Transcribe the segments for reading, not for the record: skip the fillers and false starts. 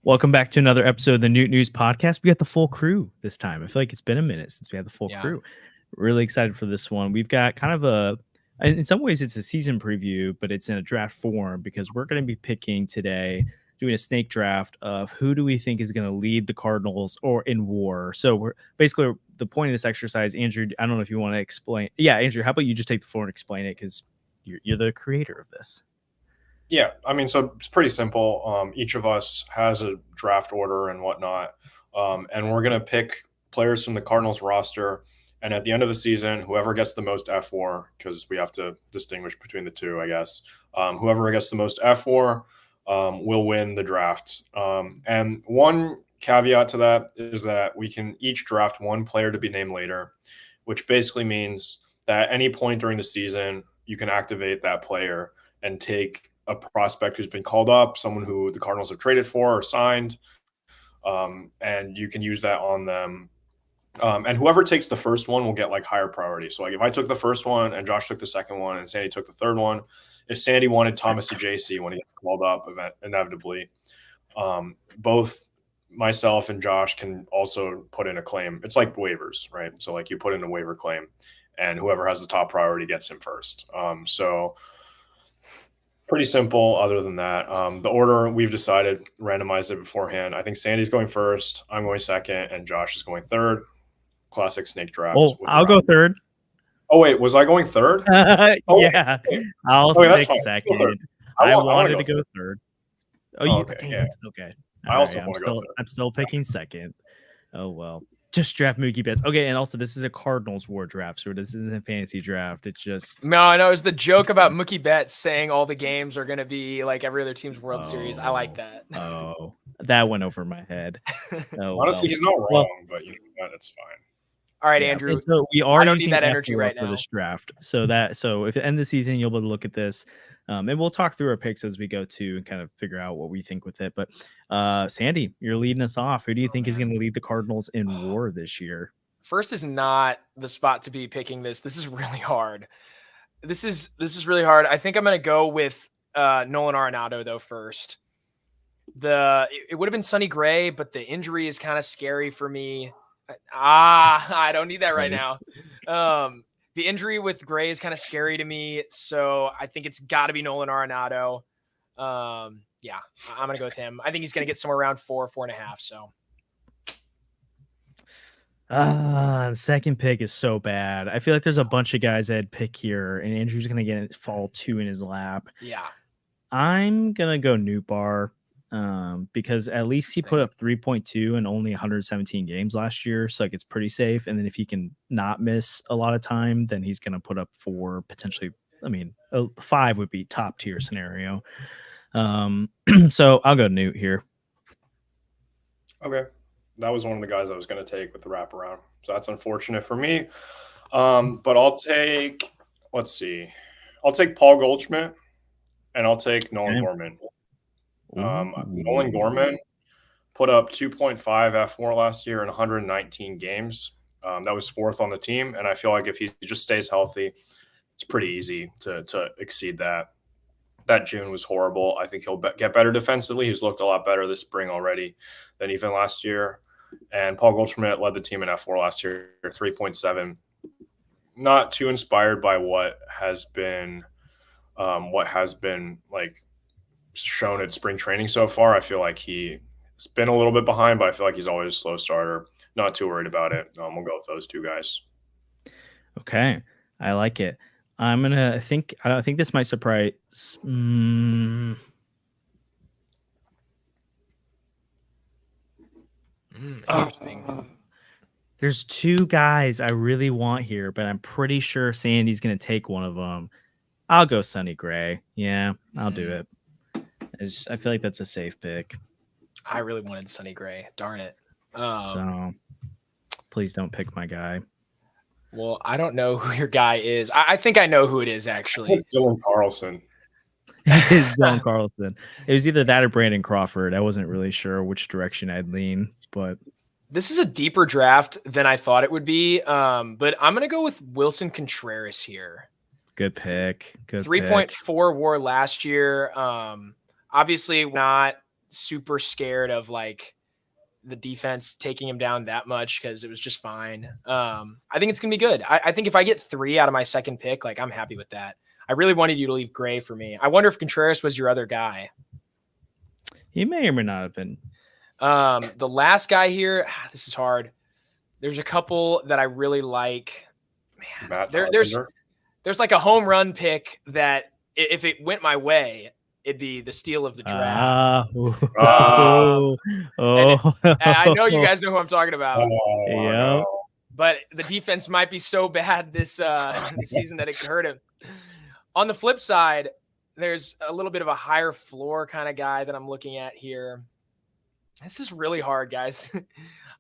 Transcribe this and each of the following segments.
Welcome back to another episode of the Newt News Podcast. We got the full crew this time. I feel like it's been a minute since we had the full crew. Really excited for this one. We've got kind of in some ways, it's a season preview, but it's in a draft form because we're going to be picking today, doing a snake draft of who do we think is going to lead the Cardinals or in WAR. So we're basically the point of this exercise. Andrew, I don't know if you want to explain. Yeah, Andrew, how about you just take the floor and explain it because you're the creator of this. Yeah, I mean, so it's pretty simple. Each of us has a draft order and whatnot, and we're going to pick players from the Cardinals roster. And at the end of the season, whoever gets the most F4, because we have to distinguish between the two, I guess, whoever gets the most F4 will win the draft. And one caveat to that is that we can each draft one player to be named later, which basically means that at any point during the season, you can activate that player and take a prospect who's been called up, someone who the Cardinals have traded for or signed, and you can use that on them. And whoever takes the first one will get like higher priority. So like if I took the first one and Josh took the second one and Sandy took the third one, if Sandy wanted Thomas to JC when he gets called up inevitably, both myself and Josh can also put in a claim. It's like waivers, right? So like you put in a waiver claim and whoever has the top priority gets him first. So pretty simple other than that. The order we've decided, randomized it beforehand. I think Sandy's going first, I'm going second, and Josh is going third. Classic snake draft. Oh, I'll go third. Oh, wait, was I going third? Yeah, I'll pick second. I wanted to go third. Okay. I'm still picking second. Oh, well. Just draft Mookie Betts. Okay, and also this is a Cardinals WAR draft, so this isn't a fantasy draft. It's just no. It's the joke about Mookie Betts saying all the games are going to be like every other team's World Series. I like that. Oh, that went over my head. Honestly, he's not wrong, but you know that's fine. All right, Andrew. And so we are don't using need that energy right for now this draft. So if at the end of the season you'll be able to look at this, and we'll talk through our picks as we go to and kind of figure out what we think with it. But Sandy, you're leading us off. Who do you think is going to lead the Cardinals in WAR this year? First is not the spot to be picking this. This is really hard. This is really hard. I think I'm going to go with Nolan Arenado though first. It would have been Sonny Gray, but the injury is kind of scary for me. I don't need that right now. The injury with Gray is kind of scary to me, so I think it's got to be Nolan Arenado. Yeah, I'm gonna go with him. I think he's gonna get somewhere around 4.5. So, the second pick is so bad. I feel like there's a bunch of guys I'd pick here, and Andrew's gonna get fall 2 in his lap. Yeah, I'm gonna go Nootbaar. Because at least he put up 3.2 in only 117 games last year. So like it's pretty safe. And then if he can not miss a lot of time, then he's going to put up 4, potentially. I mean, 5 would be top tier scenario. So I'll go Newt here. Okay. That was one of the guys I was going to take with the wraparound. So that's unfortunate for me. But I'll take Paul Goldschmidt and I'll take Nolan Gorman. Nolan Gorman put up 2.5 F4 last year in 119 games. That was 4th on the team, and I feel like if he just stays healthy, it's pretty easy to exceed that. That June was horrible. I think he'll get better defensively. He's looked a lot better this spring already than even last year. And Paul Goldschmidt led the team in F4 last year, 3.7. Not too inspired by what has been like shown at spring training so far. I feel like he's been a little bit behind, but I feel like he's always a slow starter. Not too worried about it. We'll go with those 2 guys. Okay, I like it. I think this might surprise. There's 2 guys I really want here, but I'm pretty sure Sandy's going to take one of them. I'll go Sonny Gray. Yeah, I'll do it. I feel like that's a safe pick. I really wanted Sonny Gray. Darn it. So please don't pick my guy. Well, I don't know who your guy is. I think I know who it is, actually. It's Dylan Carlson. It is Dylan Carlson. It was either that or Brandon Crawford. I wasn't really sure which direction I'd lean, but this is a deeper draft than I thought it would be. But I'm going to go with Wilson Contreras here. Good pick. 3.4 WAR last year. Obviously not super scared of like the defense taking him down that much because it was just fine. I think it's gonna be good. I think if I get 3 out of my second pick, like I'm happy with that. I really wanted you to leave Gray for me. I wonder if Contreras was your other guy. He may or may not have been. The last guy here, this is hard. There's a couple that I really like. Man, there's like a home run pick that if it went my way, it'd be the steal of the draft. I know you guys know who I'm talking about. Yeah. No. But the defense might be so bad this season that it could hurt him. On the flip side, there's a little bit of a higher floor kind of guy that I'm looking at here. This is really hard, guys.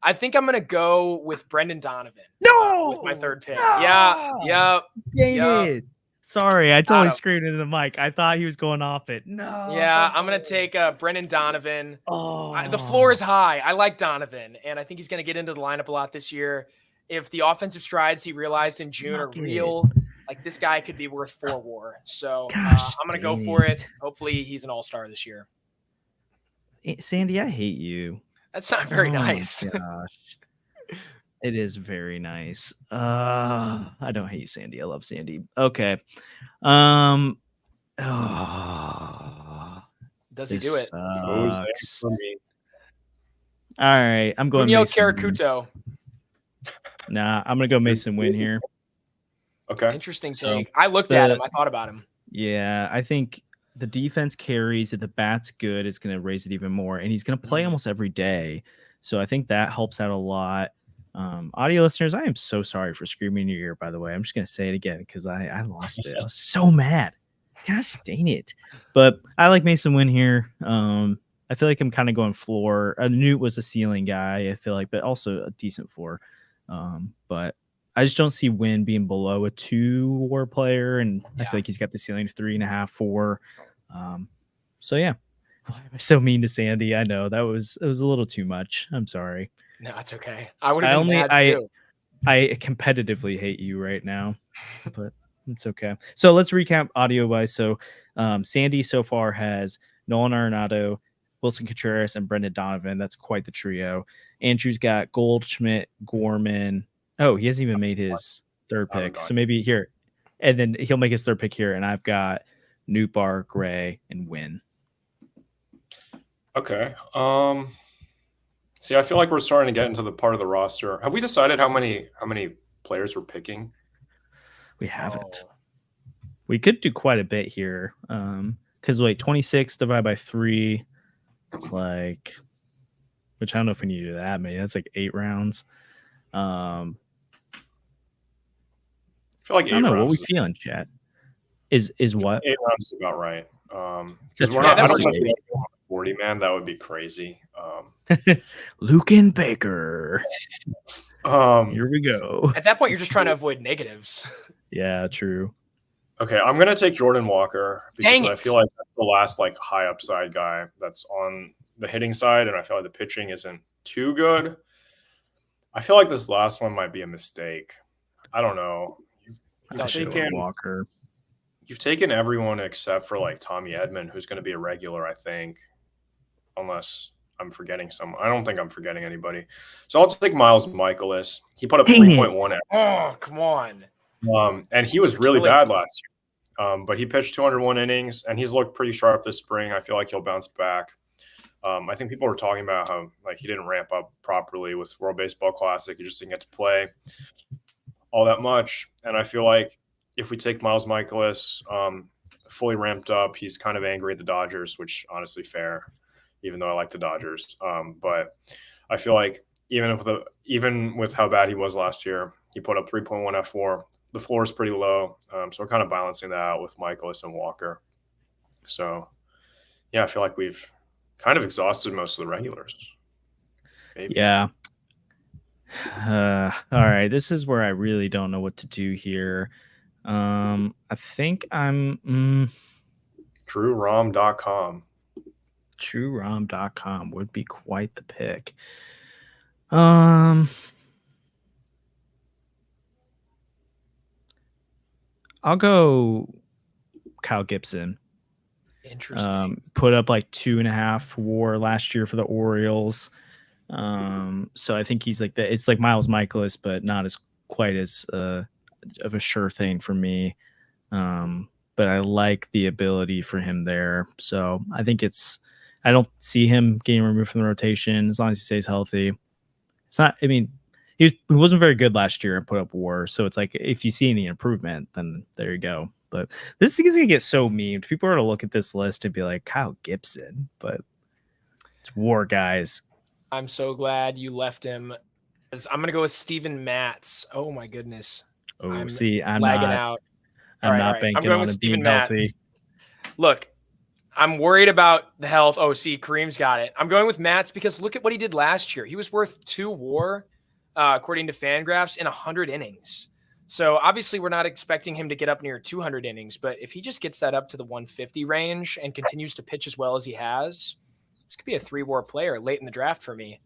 I think I'm going to go with Brendan Donovan. With my third pick. No! Yeah. Dang it. Sorry, I totally screamed into the mic. I thought he was going off it. No. Yeah, I'm going to take Brendan Donovan. Oh. The floor is high. I like Donovan, and I think he's going to get into the lineup a lot this year. If the offensive strides he realized in June are real, like this guy could be worth 4 WAR. So I'm going to go for it. Hopefully he's an all-star this year. Sandy, I hate you. That's not very nice. Gosh. It is very nice. I don't hate Sandy. I love Sandy. Okay. Does he do it? Sucks. All right. I'm going Junio Mason. Karakuto. Nah, I'm going to go Mason Wynn here. Okay. Interesting take. I looked at him. I thought about him. Yeah, I think the defense carries. If the bat's good, it's going to raise it even more. And he's going to play almost every day. So I think that helps out a lot. Audio listeners, I am so sorry for screaming in your ear, by the way. I'm just going to say it again because I lost it. I was so mad. Gosh dang it. But I like Mason Wynn here. I feel like I'm kind of going floor. Newt was a ceiling guy, I feel like, but also a decent floor. But I just don't see Wynn being below a 2 WAR player, and I feel like he's got the ceiling of 3.5, 4. So yeah. Why am I so mean to Sandy? I know it was a little too much. I'm sorry. No, it's okay. I would have been mad too. I competitively hate you right now, but it's okay. So let's recap audio wise. So Sandy so far has Nolan Arenado, Wilson Contreras, and Brendan Donovan. That's quite the trio. Andrew's got Goldschmidt, Gorman. Oh, he hasn't even made his third pick. So maybe here. And then he'll make his third pick here. And I've got Nootbaar, Gray, and Wynn. Okay. See, I feel like we're starting to get into the part of the roster. Have we decided how many players we're picking? We haven't. We could do quite a bit here. Because 26 divided by 3, it's like, which I don't know if we need to do that many. That's like 8 rounds. I feel like 8 I don't know rounds. what we feeling, chat. Is what? 8 rounds is about right. That's we're right. not. I don't think 40 man. That would be crazy. Lucan Baker. Here we go. At that point, you're just trying to avoid negatives. Yeah, true. Okay, I'm gonna take Jordan Walker because I feel like that's the last like high upside guy that's on the hitting side, and I feel like the pitching isn't too good. I feel like this last one might be a mistake. I don't know. You've taken everyone except for like Tommy Edman, who's going to be a regular, I think, unless I'm forgetting someone. I don't think I'm forgetting anybody. So I'll take Miles Michaelis. He put up 3.1. Oh, come on. And he was really bad last year. But he pitched 201 innings, and he's looked pretty sharp this spring. I feel like he'll bounce back. I think people were talking about how like he didn't ramp up properly with World Baseball Classic. He just didn't get to play all that much. And I feel like if we take Miles Michaelis fully ramped up, he's kind of angry at the Dodgers, which honestly fair, even though I like the Dodgers. But I feel like even with how bad he was last year, he put up 3.1 F4. The floor is pretty low. So we're kind of balancing that out with Michaelis and Walker. So yeah, I feel like we've kind of exhausted most of the regulars. Maybe. Yeah. All right. This is where I really don't know what to do here. I think I'm TrueRom.com. TrueRom.com would be quite the pick. I'll go Kyle Gibson. Interesting. Put up like 2.5 WAR last year for the Orioles. So I think he's like that. It's like Miles Michaelis, but not as quite as of a sure thing for me. But I like the ability for him there. So I think I don't see him getting removed from the rotation as long as he stays healthy. It's not, I mean, he wasn't very good last year and put up WAR. So it's like, if you see any improvement, then there you go. But this is going to get so memed. People are going to look at this list and be like, Kyle Gibson, but it's WAR, guys. I'm so glad you left him. I'm going to go with Steven Matz. Oh my goodness. Oh, I'm lagging out. I'm not banking on him being healthy. Look, I'm worried about the health. Oh, see, Kareem's got it. I'm going with Matz because look at what he did last year. He was worth 2 WAR, according to Fangraphs, in 100 innings. So obviously we're not expecting him to get up near 200 innings, but if he just gets that up to the 150 range and continues to pitch as well as he has, this could be a 3 WAR player late in the draft for me.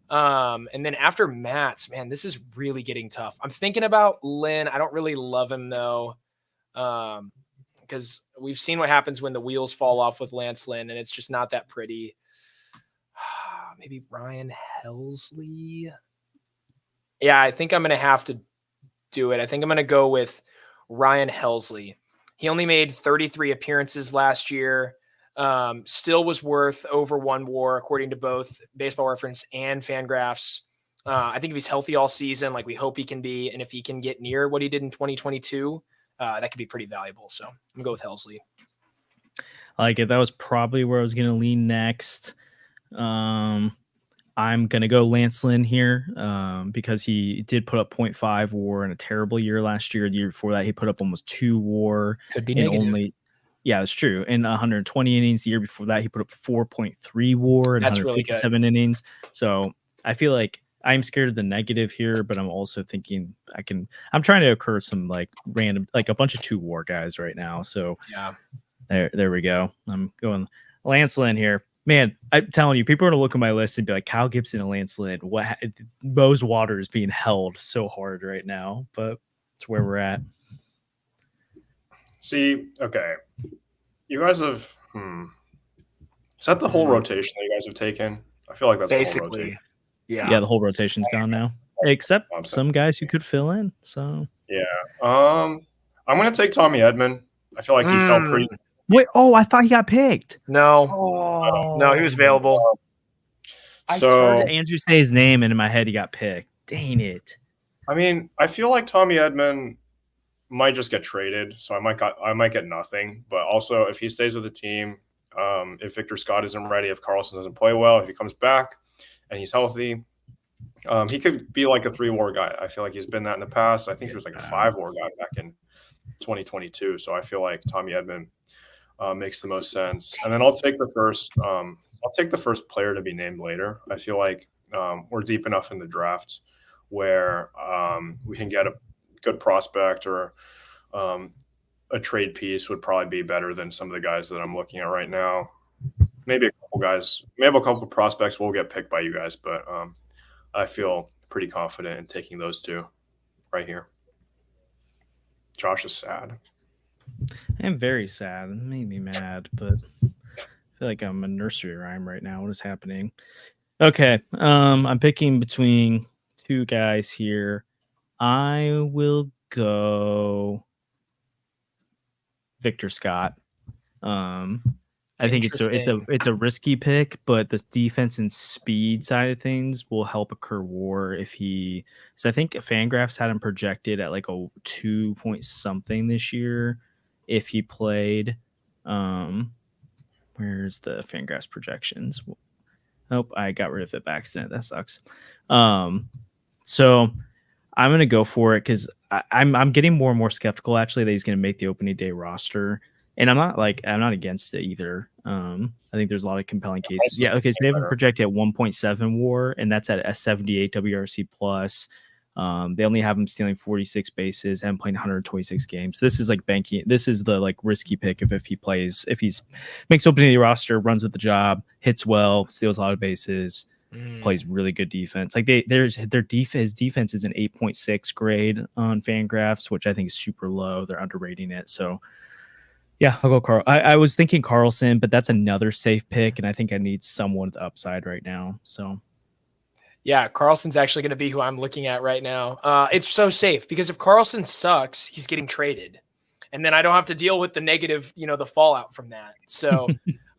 And then after Matz, man, this is really getting tough. I'm thinking about Lynn. I don't really love him though. Because we've seen what happens when the wheels fall off with Lance Lynn, and it's just not that pretty. Maybe Ryan Helsley. Yeah, I think I'm going to have to do it. I think I'm going to go with Ryan Helsley. He only made 33 appearances last year. Still was worth over 1 WAR, according to both Baseball Reference and Fangraphs. I think if he's healthy all season, like we hope he can be, and if he can get near what he did in 2022, that could be pretty valuable. So I'm gonna go with Helsley. I like it. That was probably where I was gonna lean next. I'm gonna go Lance Lynn here because he did put up 0.5 WAR in a terrible year last year. The year before that, he put up almost 2 WAR. Could be negative. Yeah, that's true. In 120 innings, the year before that, he put up 4.3 WAR in 157 innings. So I feel like I'm scared of the negative here, but I'm also thinking I'm trying to occur some like random, like a bunch of 2 WAR guys right now. So yeah, there we go. I'm going Lance Lynn here. Man, I'm telling you, people are going to look at my list and be like, Kyle Gibson and Lance Lynn. Bose Water is being held so hard right now, but it's where we're at. See, okay. You guys have, is that the whole rotation that you guys have taken? I feel like that's basically the whole rotation. Yeah, the whole rotation's gone now, except some guys who could fill in. So yeah, I'm going to take Tommy Edman. I feel like he felt pretty. Wait, I thought he got picked. No, he was available. I heard Andrew say his name, and in my head he got picked. Dang it! I mean, I feel like Tommy Edman might just get traded, so I might get nothing. But also, if he stays with the team, if Victor Scott isn't ready, if Carlson doesn't play well, if he comes back and he's healthy, he could be like a 3 WAR guy. I feel like he's been that in the past. I think he was like a 5 WAR guy back in 2022. So I feel like Tommy Edman makes the most sense. And then I'll take the first player to be named later. I feel like we're deep enough in the draft where we can get a good prospect or a trade piece would probably be better than some of the guys that I'm looking at right now. Maybe a couple prospects will get picked by you guys, but I feel pretty confident in taking those 2 right here. Josh is sad. I'm very sad. It made me mad, but I feel like I'm a nursery rhyme right now. What is happening? Okay. I'm picking between 2 guys here. I will go Victor Scott. I think it's a risky pick, but this defense and speed side of things will help occur WAR if he. So I think Fangraphs had him projected at like a 2 point something this year if he played. Where's the Fangraphs projections? Oh, I got rid of it by accident. That sucks. So I'm gonna go for it because I'm getting more and more skeptical actually that he's gonna make the opening day roster. And I'm not against it either. I think there's a lot of compelling cases. Yeah, okay. So they have him projected at 1.7 WAR, and that's at a 78 WRC plus. They only have him stealing 46 bases and playing 126 games. So this is like banking. This is the like risky pick if he's makes opening day roster, runs with the job, hits well, steals a lot of bases, plays really good defense. Like his defense is an 8.6 grade on Fangraphs, which I think is super low. They're underrating it. So Yeah, I'll go Carl. I was thinking Carlson, but that's another safe pick, and I think I need someone with upside right now. So yeah, Carlson's actually going to be who I'm looking at right now. It's so safe because if Carlson sucks, he's getting traded. And then I don't have to deal with the negative, the fallout from that. So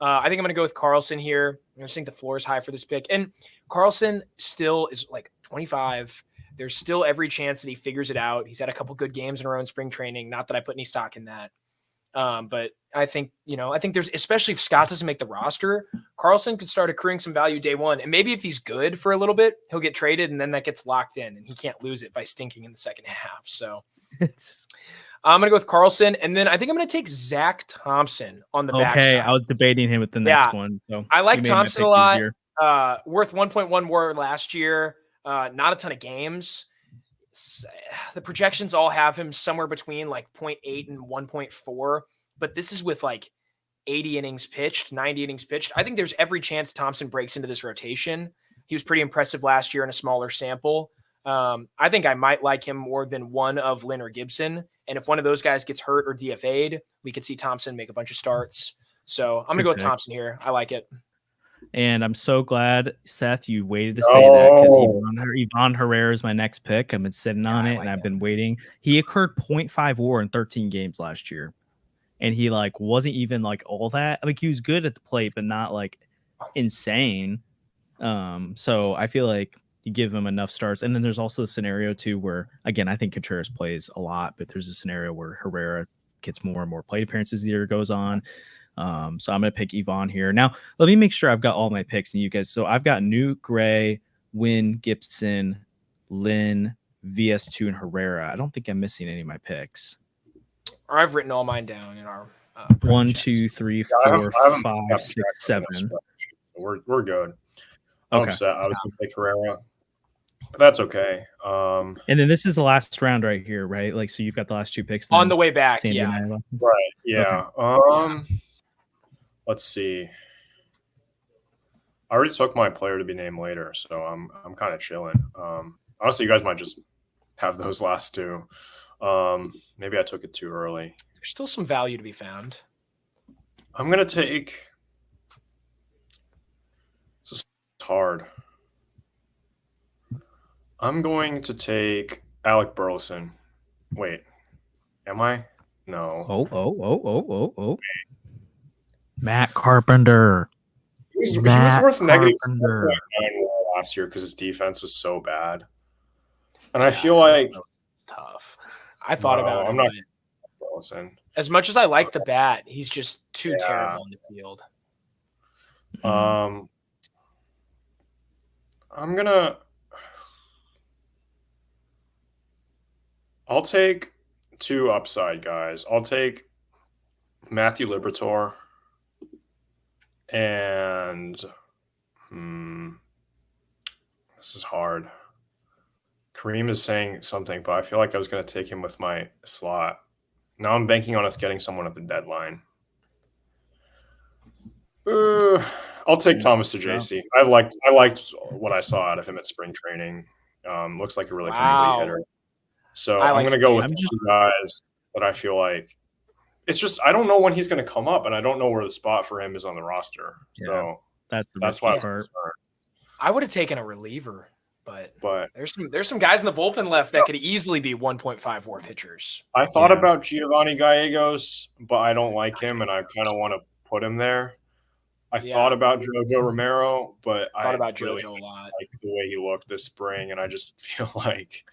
I think I'm going to go with Carlson here. I just think the floor is high for this pick. And Carlson still is like 25. There's still every chance that he figures it out. He's had a couple good games in a row in spring training. Not that I put any stock in that. But I think there's, especially if Scott doesn't make the roster, Carlson could start accruing some value day one. And maybe if he's good for a little bit, he'll get traded and then that gets locked in and he can't lose it by stinking in the second half. So I'm going to go with Carlson. And then I think I'm going to take Zach Thompson on the back side. I was debating him with the next one. So I like Thompson a lot. Worth 1.1 WAR last year. Not a ton of games. The projections all have him somewhere between like 0.8 and 1.4, but this is with like 80 innings pitched, 90 innings pitched. I think there's every chance Thompson breaks into this rotation. He was pretty impressive last year in a smaller sample. I think I might like him more than one of Lynn or Gibson. And if one of those guys gets hurt or DFA'd, we could see Thompson make a bunch of starts. So I'm going to go with Thompson here. I like it. And I'm so glad, Seth, you waited to say that because Ivan Herrera is my next pick. I've been sitting on it, and I've been waiting. He accrued 0.5 WAR in 13 games last year, and he like wasn't even like all that. Like he was good at the plate, but not like insane. So I feel like you give him enough starts, and then there's also the scenario too where again I think Contreras plays a lot, but there's a scenario where Herrera gets more and more plate appearances as the year goes on. So I'm going to pick Yvonne here. Now, let me make sure I've got all my picks and you guys. So I've got Newt, Gray, Wynn, Gibson, Lynn, VS2, and Herrera. I don't think I'm missing any of my picks. I've written all mine down in our 1, 2, 3, 4, 5, 6, 7. We're good. I'm upset. I was going to pick Herrera, but that's okay. And then this is the last round right here, right? Like, so you've got the last two picks on the way back. Yeah. Right. Yeah. Okay. Let's see. I already took my player to be named later, so I'm kind of chilling. Honestly, you guys might just have those last two. Maybe I took it too early. There's still some value to be found. I'm gonna take. This is hard. I'm going to take Alec Burleson. Wait, am I? No. Oh. Matt Carpenter. He was worth negative last year because his defense was so bad. And I feel like it's tough. I thought about it. I'm not Burleson. As much as I like the bat, he's just too terrible in the field. I'll take two upside guys. I'll take Matthew Liberatore and this is hard. Kareem is saying something, but I feel like I was going to take him with my slot. Now I'm banking on us getting someone at the deadline. I'll take Thomas Saggese. I liked what I saw out of him at spring training. Looks like a really complete hitter. So I'm going to go with two guys that I feel like it's just I don't know when he's going to come up, and I don't know where the spot for him is on the roster. Yeah, so that's why I would have taken a reliever, but there's some guys in the bullpen left that could easily be 1.5 WAR pitchers. I thought about Giovanni Gallegos, but I don't like him, and I kind of want to put him there. I thought about Jojo Romero, but I thought about really Jojo a lot. Like the way he looked this spring, and I just feel like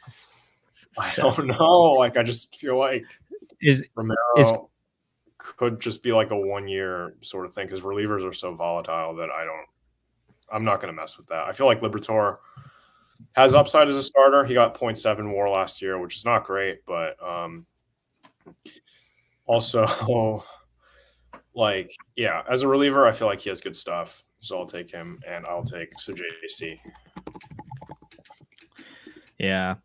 I don't know. Like I just feel like Romero could just be like a 1 year sort of thing because relievers are so volatile that I'm not going to mess with that. I feel like Liberatore has upside as a starter. He got 0.7 WAR last year, which is not great, but also as a reliever, I feel like he has good stuff. So I'll take him, and I'll take Saggese. Yeah.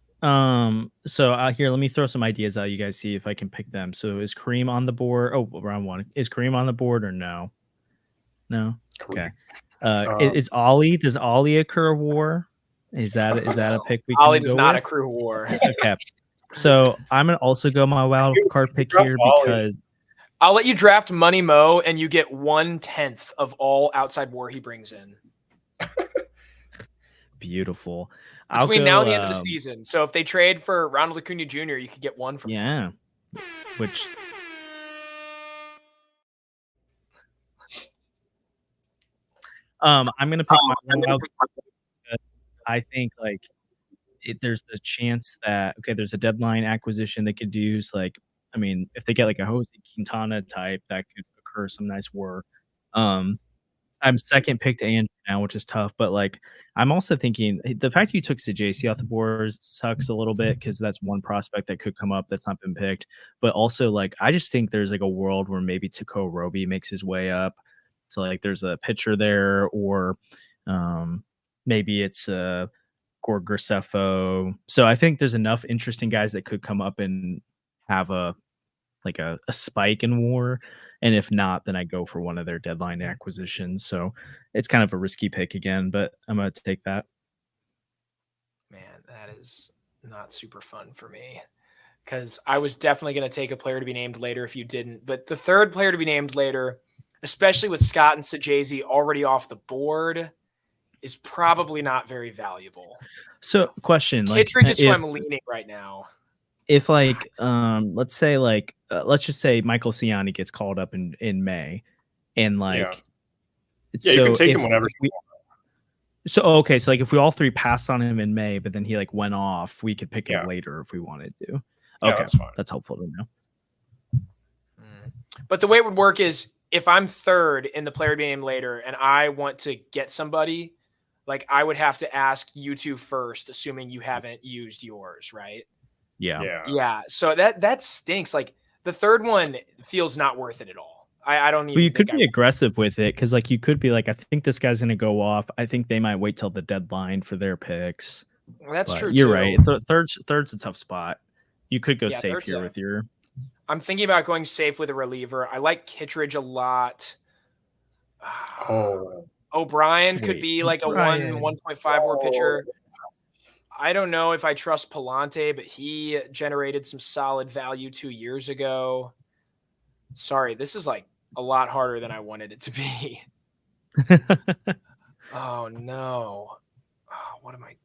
So here, let me throw some ideas out. You guys see if I can pick them. So is Kareem on the board? Oh, round one. Is Kareem on the board or no? No. Okay. Is Ollie? Does Ollie accrue WAR? Is that a pick we can Ollie does not with? accrue WAR. Okay. So I'm gonna also go my wild card pick here because I'll let you draft Money Mo, and you get 1/10 of all outside war he brings in. Beautiful. Between now and the end of the season. So if they trade for Ronald Acuna Jr., you could get one from him. Which I'm gonna pick my wild. I think like there's the chance that there's a deadline acquisition they could use. Like, I mean, if they get like a Jose Quintana type, that could occur some nice war. I'm second pick to Andrew now, which is tough, but like I'm also thinking the fact you took JC off the board sucks a little bit because that's one prospect that could come up that's not been picked. But also, like, I just think there's like a world where maybe Taco Roby makes his way up. So like there's a pitcher there, or maybe it's Gord Graceffo. So I think there's enough interesting guys that could come up and have a spike in war. And if not, then I go for one of their deadline acquisitions. So it's kind of a risky pick again, but I'm going to take that. Man, that is not super fun for me because I was definitely going to take a player to be named later if you didn't. But the third player to be named later, especially with Scott and Sajazi already off the board, is probably not very valuable. So question, Kittredge is who I'm leaning right now. If like, let's say like, let's just say Michael Ciani gets called up in May, and like, so you can take him whenever you want. So okay, so like if we all three passed on him in May, but then he like went off, we could pick him later if we wanted to. Okay, that's fine. That's helpful to know. But the way it would work is if I'm third in the player to be named later, and I want to get somebody, like I would have to ask you two first, assuming you haven't used yours, right? Yeah. So that stinks. Like the third one feels not worth it at all. I don't even. Well, you could be aggressive with it because, like, you could be like, I think this guy's going to go off. I think they might wait till the deadline for their picks. Well, that's true. You're right. Third's a tough spot. You could go safe here with your. I'm thinking about going safe with a reliever. I like Kittredge a lot. O'Brien could be like a 1.5 WAR pitcher. I don't know if I trust Palante, but he generated some solid value 2 years ago. Sorry, this is like a lot harder than I wanted it to be. Oh no. What am I?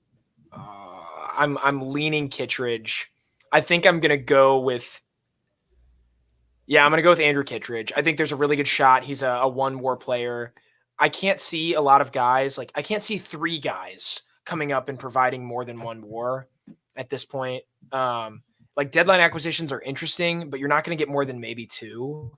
I'm leaning Kittredge. I think I'm gonna go with. Yeah, I'm gonna go with Andrew Kittredge. I think there's a really good shot. He's a 1 WAR player. I can't see a lot of guys. Like I can't see 3 guys coming up and providing more than 1 WAR at this point. Like deadline acquisitions are interesting, but you're not going to get more than maybe 2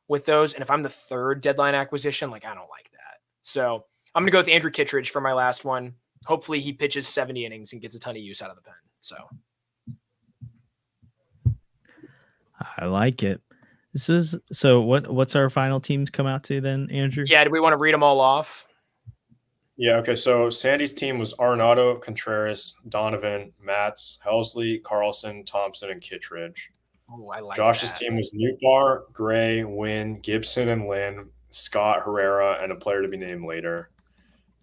with those. And if I'm the third deadline acquisition, like I don't like that. So I'm going to go with Andrew Kittredge for my last one. Hopefully he pitches 70 innings and gets a ton of use out of the pen. So I like it. What's our final teams come out to then, Andrew? Yeah. Do we want to read them all off? Yeah, okay. So Sandy's team was Arenado, Contreras, Donovan, Matz, Helsley, Carlson, Thompson, and Kittredge. Oh, I like Josh's team was Nootbaar, Gray, Wynn, Gibson, and Lynn, Scott, Herrera, and a player to be named later.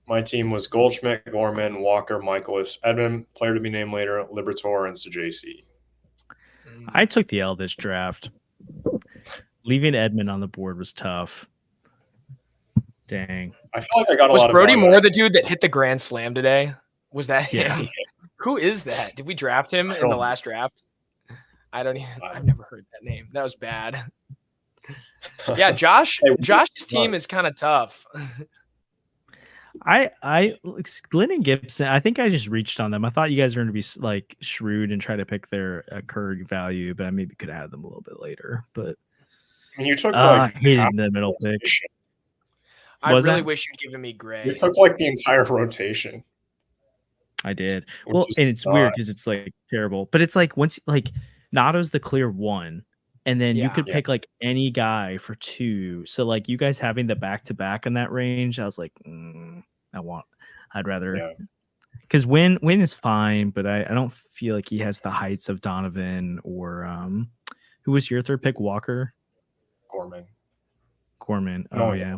My team was Goldschmidt, Gorman, Walker, Michaelis, Edmund, player to be named later, Liberatore, and Sajazi. I took the L this draft. Leaving Edmund on the board was tough. Dang. I feel like I got a lot of. Was Brody Moore the dude that hit the grand slam today? Was that him? Yeah. Who is that? Did we draft him in the last draft? I've never heard that name. That was bad. Yeah, Josh's team is kind of tough. Glenn and Gibson, I think I just reached on them. I thought you guys were going to be like shrewd and try to pick their accrued value, but I maybe could add them a little bit later. But I mean, you took hated the middle pick. I really wish you'd given me Gray. You took like the entire rotation. I did. Well, and it's weird because it's like terrible, but it's like once like Nato's the clear 1, and then you could pick like any guy for 2. So like you guys having the back-to-back in that range, I was like, I'd rather because Win is fine, but I don't feel like he has the heights of Donovan or who was your third pick? Walker? Gorman. Oh yeah.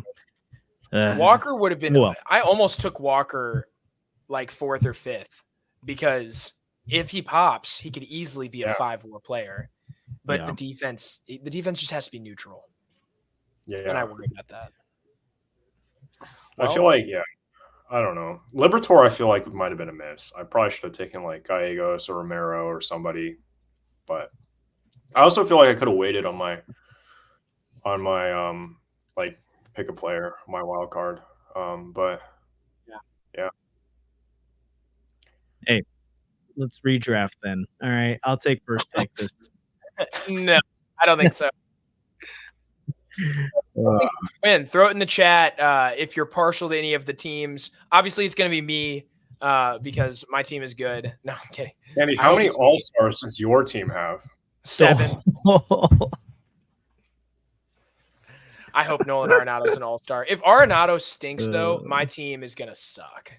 Walker would have been. Well, I almost took Walker like 4th or 5th because if he pops, he could easily be a 5 WAR player. But the defense just has to be neutral. Yeah. And I worry about that. I feel like, I don't know. Liberatore, I feel like might have been a miss. I probably should have taken like Gallegos or Romero or somebody, but I also feel like I could have waited on my like pick a player, my wild card. But yeah. Hey, let's redraft then. All right, I'll take first pick this. No, I don't think so. Win. Throw it in the chat if you're partial to any of the teams. Obviously, it's going to be me because my team is good. No, I'm kidding. Andy, how many all-stars does your team have? 7. I hope Nolan Arenado's an all-star. If Arenado stinks, though, my team is going to suck.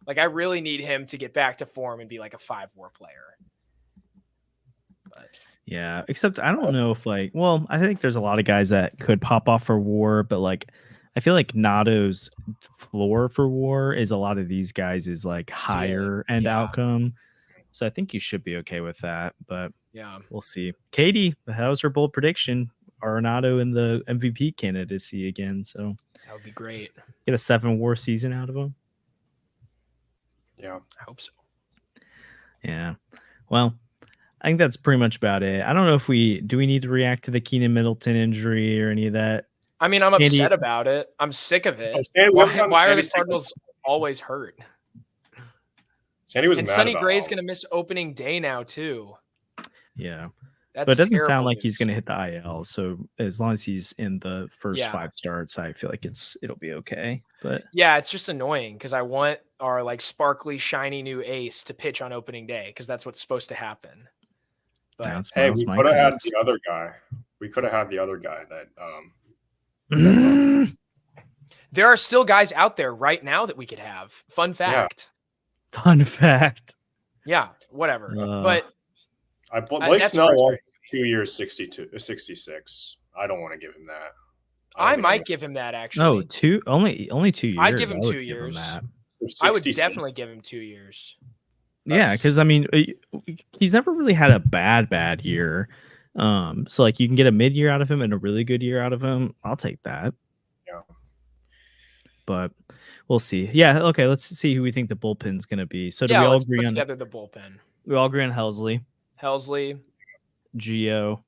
Like, I really need him to get back to form and be like a 5-WAR player. But yeah, except I don't know if I think there's a lot of guys that could pop off for WAR, but like I feel like Nato's floor for WAR is a lot of these guys is like higher end outcome. So I think you should be okay with that, but we'll see. Katie, that was her bold prediction. Arenado in the MVP candidacy again, so that would be great. Get a 7-WAR season out of him. Yeah, I hope so. Yeah, well, I think that's pretty much about it. I don't know if we need to react to the Keenan Middleton injury or any of that. I mean, I'm upset about it. I'm sick of it. Why are the Cardinals always hurt? Sandy was and mad Sonny about Gray's going to miss opening day now too. Yeah. That's but it doesn't sound like he's going to hit the IL. So as long as he's in the first 5 starts, I feel like it'll be okay. But yeah, it's just annoying because I want our like sparkly, shiny new ace to pitch on opening day because that's what's supposed to happen. But hey, we could have had the other guy. We could have had the other guy that. There are still guys out there right now that we could have. Fun fact. Yeah. Fun fact. Yeah, whatever. But Blake Snell wants 2 years, 66. I don't want to give him that. I might give him that actually. No, only 2 years. I'd give him 2 years. I would definitely give him 2 years. Yeah, because I mean, he's never really had a bad year. So like you can get a mid-year out of him and a really good year out of him. I'll take that. Yeah. But we'll see. Yeah, okay, let's see who we think the bullpen's going to be. So do we all agree on together the bullpen? We all agree on Helsley, Gio,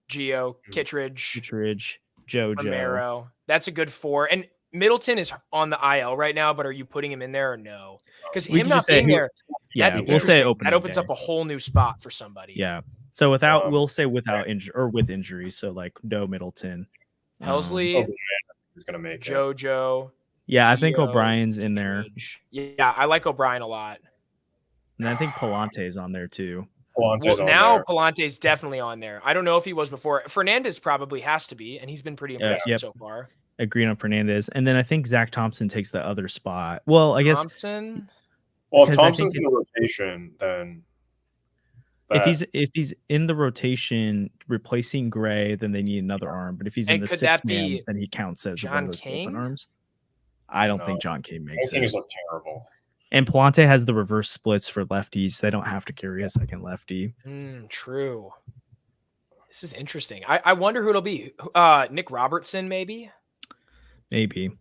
Kittredge, JoJo, Romero. That's a good 4. And Middleton is on the IL right now, but are you putting him in there or no? Because him not being there, we'll say that opens up a whole new spot for somebody. Yeah. So we'll say without injury or with injury. So like no Middleton. Helsley is going to make JoJo. Yeah, Gio, I think O'Brien's in there. Yeah, I like O'Brien a lot. And I think Palante's on there too. Palante's definitely on there. I don't know if he was before. Fernandez probably has to be, and he's been pretty impressive so far. Agreed on Fernandez. And then I think Zach Thompson takes the other spot. Well, I guess Well, if Thompson's in the rotation, then if he's in the rotation replacing Gray, then they need another arm. But if he's in the 6th man, then he counts as one of those open arms. I don't think John King makes it. King's look terrible. And Palante has the reverse splits for lefties. They don't have to carry a second lefty. True. This is interesting. I wonder who it'll be. Nick Robertson, maybe? Maybe.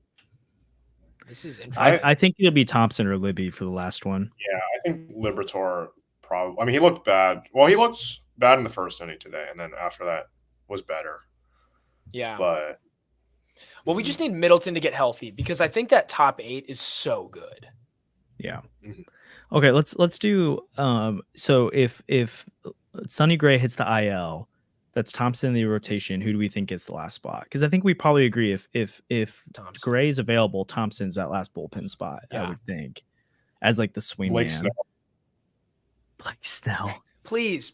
This is interesting. I think it'll be Thompson or Libby for the last one. Yeah, I think Liberatore probably. I mean, he looked bad. Well, he looked bad in the first inning today, and then after that was better. Yeah. But well, we just need Middleton to get healthy because I think that top 8 is so good. Yeah. Okay, let's do so if Sonny Gray hits the IL, that's Thompson in the rotation. Who do we think gets the last spot? Because I think we probably agree if Gray is available, Thompson's that last bullpen spot. I would think as like the swing man. Blake Snell. Please.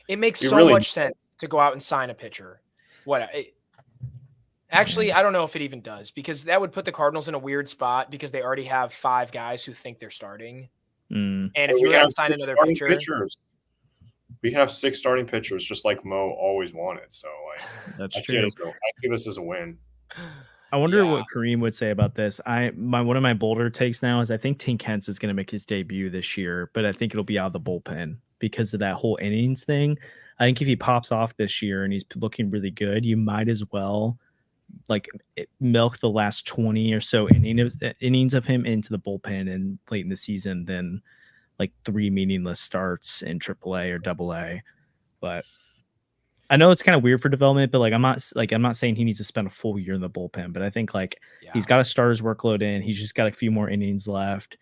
It makes so much sense to go out and sign a pitcher. Actually, I don't know if it even does because that would put the Cardinals in a weird spot because they already have 5 guys who think they're starting. And if you have to sign another pitcher, we can have 6 starting pitchers, just like Mo always wanted. So, that's true. I see this as a win. I wonder what Kareem would say about this. One of my bolder takes now is I think Tink Hence is going to make his debut this year, but I think it'll be out of the bullpen because of that whole innings thing. I think if he pops off this year and he's looking really good, you might as well like milk the last 20 or so innings of him into the bullpen and late in the season than like 3 meaningless starts in AAA or AA. But I know it's kind of weird for development, but I'm not saying he needs to spend a full year in the bullpen, but I think he's got to start his workload in. He's just got a few more innings left.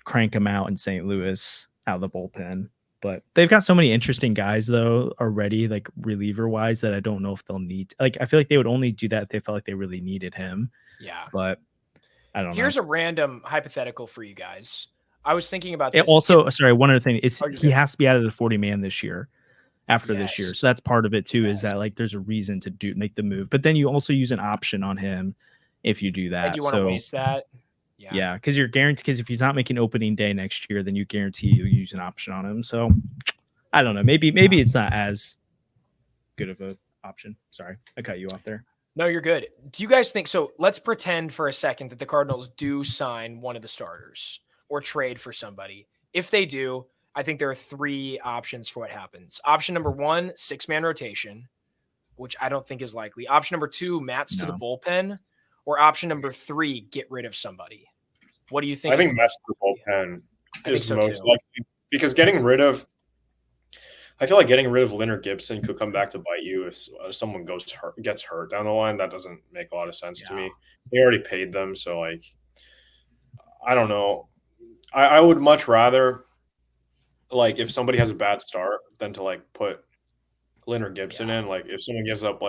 Crank him out in St. Louis out of the bullpen. But they've got so many interesting guys though already, like reliever wise, that I don't know if they'll need. I feel like they would only do that if they felt like they really needed him. Yeah, but I don't know. Here's a random hypothetical for you guys. I was thinking about this. Sorry, one other thing is he has to be out of the 40-man this year. After this year, so that's part of it too. Is that like there's a reason to make the move, but then you also use an option on him if you do that. And you want to waste that? Yeah, because you're guaranteed. Because if he's not making opening day next year, then you guarantee you use an option on him. So I don't know. Maybe it's not as good of an option. Sorry, I cut you off there. No, you're good. Do you guys think so? Let's pretend for a second that the Cardinals do sign one of the starters or trade for somebody. If they do, I think there are 3 options for what happens. Option number 1, 6-man rotation, which I don't think is likely. Option number 2, Mats to the bullpen. Or option number 3, get rid of somebody. What do you think? I think Mats to the bullpen is most likely, because I feel like getting rid of Lynn or Gibson could come back to bite you if someone gets hurt down the line. That doesn't make a lot of sense to me. They already paid them, so I don't know. I would much rather if somebody has a bad start than to put Lynn or Gibson in. If someone gives up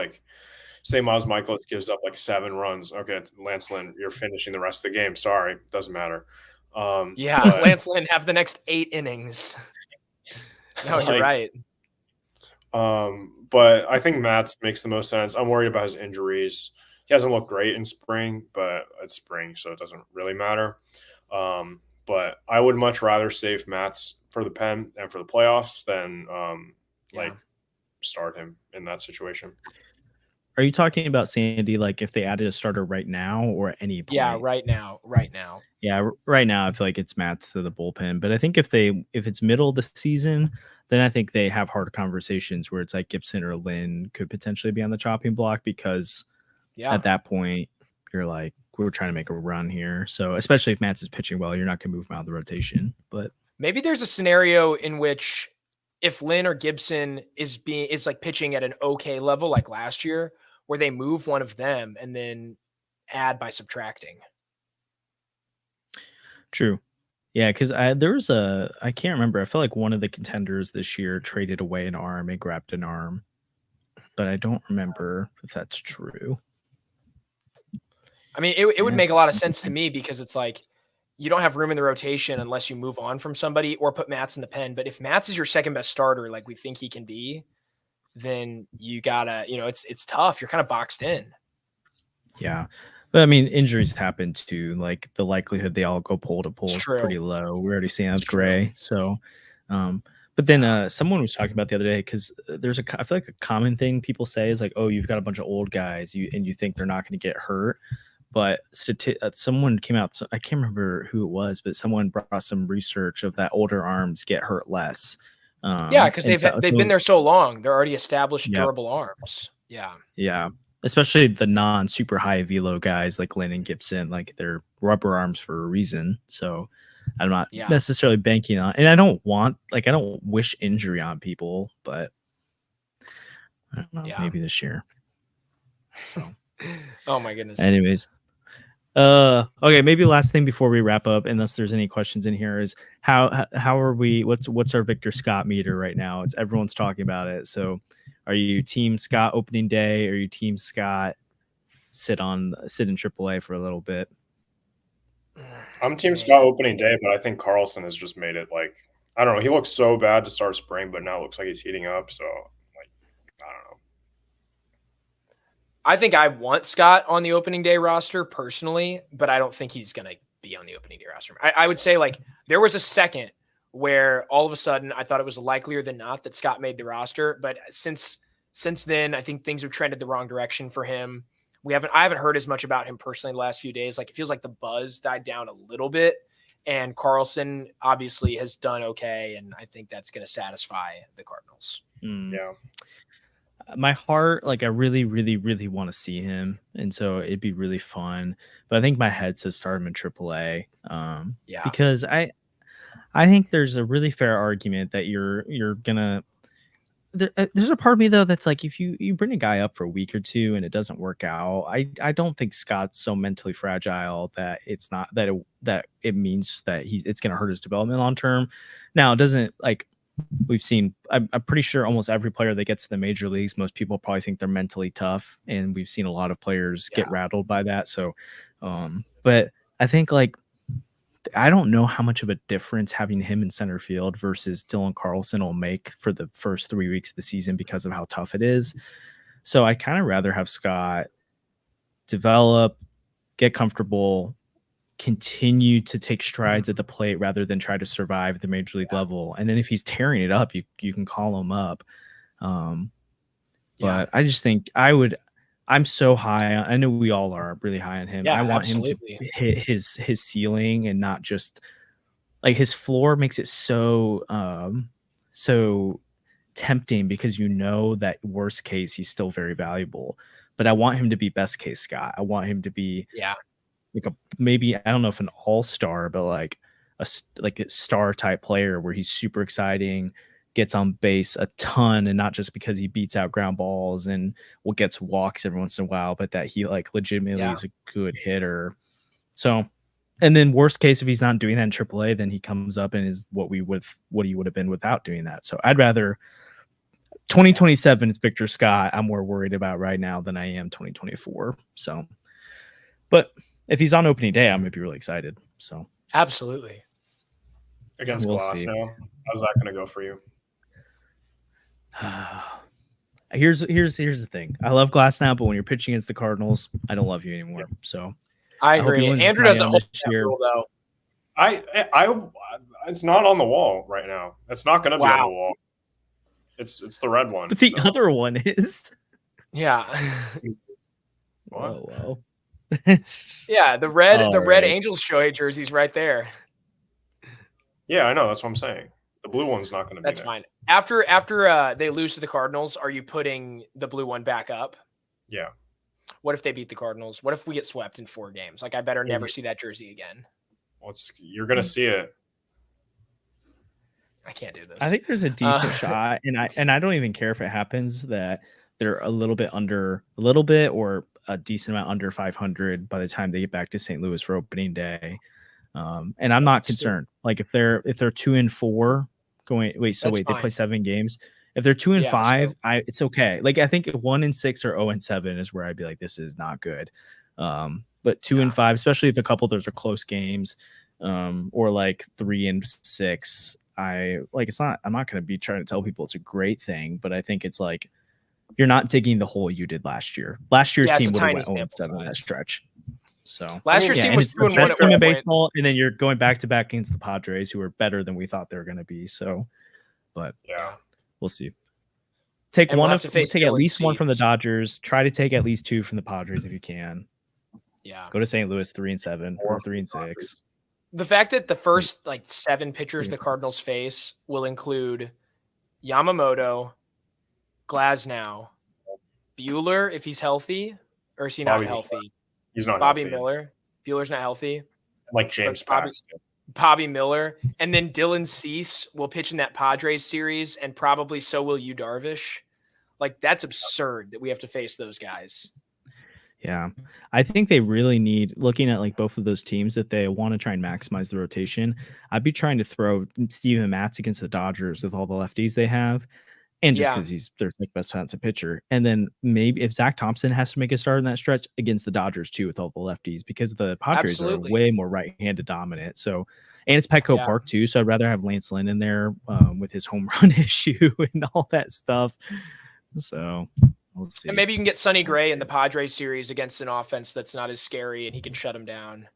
say Miles Michaelis gives up 7 runs, okay, Lance Lynn, you're finishing the rest of the game. Sorry, doesn't matter. Lance Lynn have the next 8 innings. No, you're right. But I think Mats makes the most sense. I'm worried about his injuries. He hasn't looked great in spring, but it's spring, so it doesn't really matter. But I would much rather save Mats for the pen and for the playoffs than start him in that situation. Are you talking about Sandy if they added a starter right now or at any point? Yeah, right now. Yeah, right now I feel like it's Mats to the bullpen. But I think if it's middle of the season, then I think they have hard conversations where it's Gibson or Lynn could potentially be on the chopping block, because at that point you're we're trying to make a run here. So especially if Mats is pitching well, you're not going to move him out of the rotation. But maybe there's a scenario in which if Lynn or Gibson is pitching at an okay level like last year, where they move one of them and then add by subtracting. True. Yeah, because there was I can't remember. I feel like one of the contenders this year traded away an arm and grabbed an arm, but I don't remember if that's true. I mean, it would make a lot of sense to me, because it's you don't have room in the rotation unless you move on from somebody or put Mats in the pen. But if Mats is your second best starter, like we think he can be, then you gotta, it's tough. You're kind of boxed in. Yeah. But I mean, injuries happen too. The likelihood they all go pole to pole is pretty low. We're already seeing that's Gray. So, but then someone was talking about the other day, because I feel like a common thing people say is oh, you've got a bunch of old guys, and you think they're not going to get hurt. But someone came out, I can't remember who it was, but someone brought some research of that older arms get hurt less. Because they've been there so long. They're already established durable arms. Yeah. Yeah. Especially the non-super high velo guys like Lynn and Gibson, they're rubber arms for a reason. So I'm not necessarily banking on, and I don't wish injury on people, but I don't know, maybe this year. So. Oh my goodness. Anyways. Okay, maybe last thing before we wrap up, unless there's any questions in here, is how are we, what's our Victor Scott meter right now? Everyone's talking about it. So are you team Scott opening day? Or are you team Scott sit in AAA for a little bit? I'm team Scott opening day, but I think Carlson has just made it I don't know. He looks so bad to start spring, but now it looks like he's heating up. So I don't know. I think I want Scott on the opening day roster personally, but I don't think he's going to be on the opening day roster. I would say there was a second where all of a sudden I thought it was likelier than not that Scott made the roster. But since then, I think things have trended the wrong direction for him. I haven't heard as much about him personally the last few days. It feels like the buzz died down a little bit, and Carlson obviously has done okay. And I think that's going to satisfy the Cardinals. Yeah. My heart, like I really, really, really want to see him, and so it'd be really fun. But I think my head says start him in AAA, because I think there's a really fair argument that you're gonna. There's a part of me though that's like if you bring a guy up for a week or two and it doesn't work out, I don't think Scott's so mentally fragile that it's not that it means that it's gonna hurt his development long term. Now it doesn't like. We've seen, I'm pretty sure almost every player that gets to the major leagues, most people probably think they're mentally tough. And we've seen a lot of players get rattled by that. So, but I think like, I don't know how much of a difference having him in center field versus Dylan Carlson will make for the first 3 weeks of the season because of how tough it is. So I kind of rather have Scott develop, get comfortable, continue to take strides at the plate rather than try to survive the major league level. And then if he's tearing it up, you can call him up. But I just think I'm so high. I know we all are really high on him. I want him to hit his ceiling and not just like his floor makes it so tempting because you know that worst case he's still very valuable. But I want him to be best case Scott. I want him to be like maybe I don't know if an all-star, but like a star type player where he's super exciting, gets on base a ton, and not just because he beats out ground balls and gets walks every once in a while, but that he like legitimately is a good hitter. So, and then worst case, if he's not doing that in AAA, then he comes up and is what he would have been without doing that. So I'd rather 2027 it's Victor Scott I'm more worried about right now than I am 2024. So, but if he's on opening day, I'm gonna be really excited. So absolutely. Against Glass now, how's that gonna go for you? Here's the thing. I love Glass now, but when you're pitching against the Cardinals, I don't love you anymore. So I agree. Andrew doesn't hold this year though. It's not on the wall right now. It's not gonna be on the wall. It's the red one. But the other one is. Yeah. Whoa. Yeah, the red Angels Shohei jersey's right there. Yeah, I know. That's what I'm saying. The blue one's not going to be That's fine. After they lose to the Cardinals, are you putting the blue one back up? Yeah. What if they beat the Cardinals? What if we get swept in 4 games? Like, I better never see that jersey again. Well, you're going to see it. I can't do this. I think there's a decent shot, and I don't even care if it happens that they're a little bit or a decent amount under 500 by the time they get back to St. Louis for opening day. And I'm not concerned. Like if they're 2-4 they play 7 games. If they're 2-5, it's okay. Like I think 1-6 or 0-7 is where I'd be like, this is not good. But 2-5, especially if a couple of those are close games, or like 3-6, I'm not going to be trying to tell people it's a great thing, but I think it's like you're not digging the hole you did last year. Last year's team would have went 0-7 in that stretch. So last year's team was 2-1 best team in baseball, and then you're going back to back against the Padres, who are better than we thought they were going to be. So, but we'll see. Take at least one from the Dodgers. Try to take at least 2 from the Padres if you can. Yeah. Go to St. Louis 3-7 or 3-6. The fact that the first 7 pitchers the Cardinals face will include Yamamoto, Glasnow, Buehler if he's healthy, or is he not healthy? He's not Bobby healthy. Miller. Bueller's not healthy. Like James Paxton. Bobby Miller. And then Dylan Cease will pitch in that Padres series, and probably so will Yu Darvish. Like, that's absurd that we have to face those guys. Yeah. I think they really need, looking at like both of those teams, that they want to try and maximize the rotation. I'd be trying to throw Steven Matz against the Dodgers with all the lefties they have. And just because he's their best offensive pitcher. And then maybe if Zach Thompson has to make a start in that stretch against the Dodgers too, with all the lefties, because the Padres are way more right-handed dominant. So, and it's Petco Park too. So I'd rather have Lance Lynn in there with his home run issue and all that stuff. So we'll see. And maybe you can get Sonny Gray in the Padres series against an offense that's not as scary, and he can shut him down.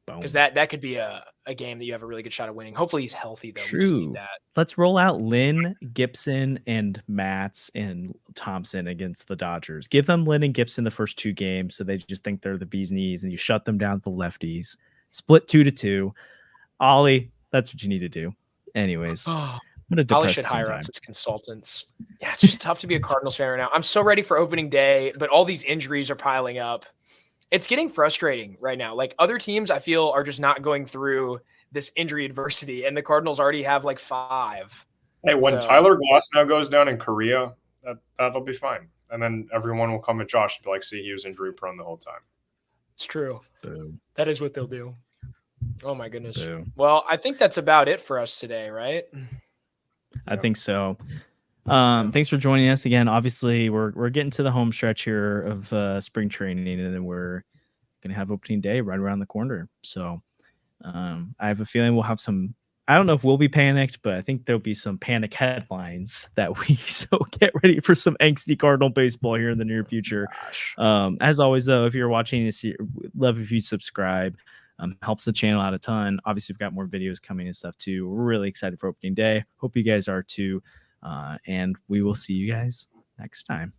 Because that could be a game that you have a really good shot of winning. Hopefully he's healthy, though. True. We just need that. Let's roll out Lynn, Gibson, and Matz and Thompson against the Dodgers. Give them Lynn and Gibson the first 2 games so they just think they're the bee's knees, and you shut them down with the lefties. Split 2-2. Ollie, that's what you need to do. Anyways, What a Holly should depressing hire time. us as consultants. Yeah, it's just tough to be a Cardinals fan right now. I'm so ready for opening day, but all these injuries are piling up. It's getting frustrating right now. Like other teams, I feel, are just not going through this injury adversity, and the Cardinals already have like 5. Hey, when Tyler Glass now goes down in Korea, that'll be fine. And then everyone will come at Josh and be like, see, he was injury prone the whole time. It's true. Boom. That is what they'll do. Oh my goodness. Boom. Well, I think that's about it for us today, right? I think so. Thanks for joining us again. Obviously, we're getting to the home stretch here of spring training, and then we're gonna have opening day right around the corner. So I have a feeling we'll have some. I don't know if we'll be panicked, but I think there'll be some panic headlines that week. So get ready for some angsty Cardinal baseball here in the near future. As always, though, if you're watching this, love if you subscribe. Helps the channel out a ton. Obviously, we've got more videos coming and stuff too. We're really excited for opening day. Hope you guys are too. And we will see you guys next time.